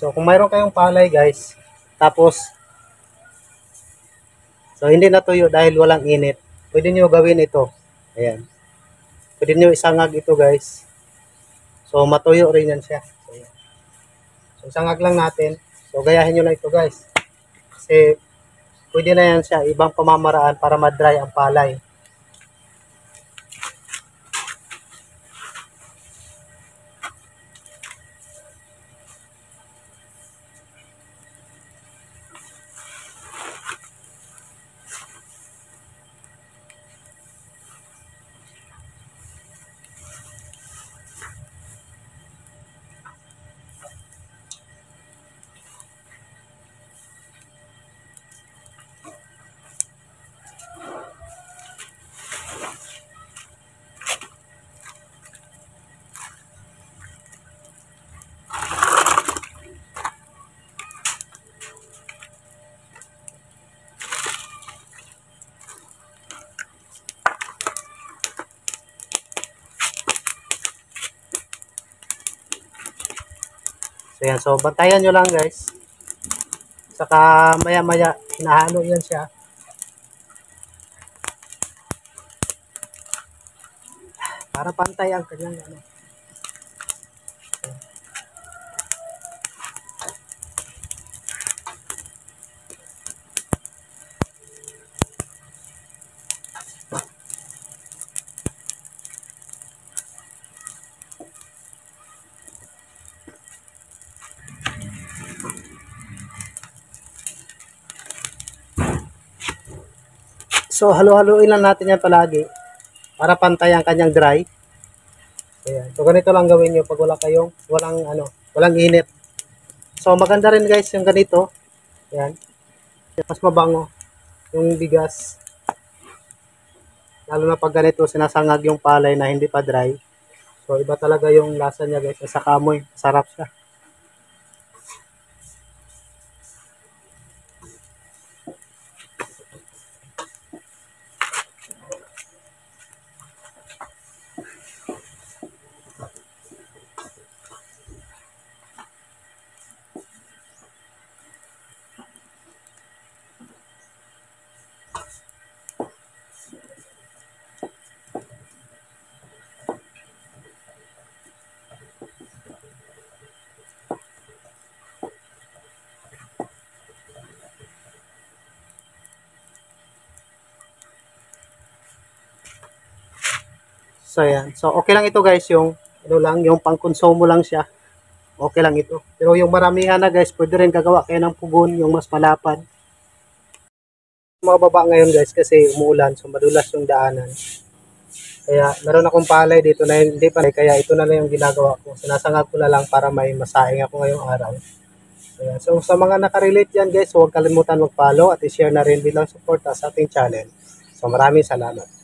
So kung mayroon kayong palay guys, tapos so hindi natuyo dahil walang init, pwede nyo gawin ito. Ayan. Pwede nyo isangag ito guys. So matuyo rin yan siya. So, ayan. So isangag lang natin. So gayahin nyo lang ito guys. Kasi pwede na yan siya, ibang pamamaraan para ma-dry ang palay. So yan, so bantayan nyo lang guys. Saka maya maya hinahalo yan siya. Para pantay ang kanyang ano. So halo-haloin lang natin yan palagi para pantay ang kanyang dry. Ayan. So ganito lang gawin nyo pag walang init. So maganda rin guys yung ganito. Ayan. Mas mabango yung bigas. Lalo na pag ganito sinasangag yung palay na hindi pa dry. So iba talaga yung lasa niya guys. Sa kamoy, sarap siya. So yan. So okay lang ito guys, yung yung pangkonsumo lang siya. Okay lang ito. Pero yung maramihan na guys, pwede rin gagawa kayo ng pugon, yung mas malapad. Mga baba ngayon guys kasi umuulan, so madulas yung daanan. Kaya meron akong palay dito na hindi pa, kaya ito na lang yung ginagawa ko. Sinasangag ko na lang para may masaing ako ngayong araw. Ayan. So sa mga nakarelate yan guys, huwag kalimutan mag-follow at i-share na rin bilang suporta sa ating channel. So maraming salamat.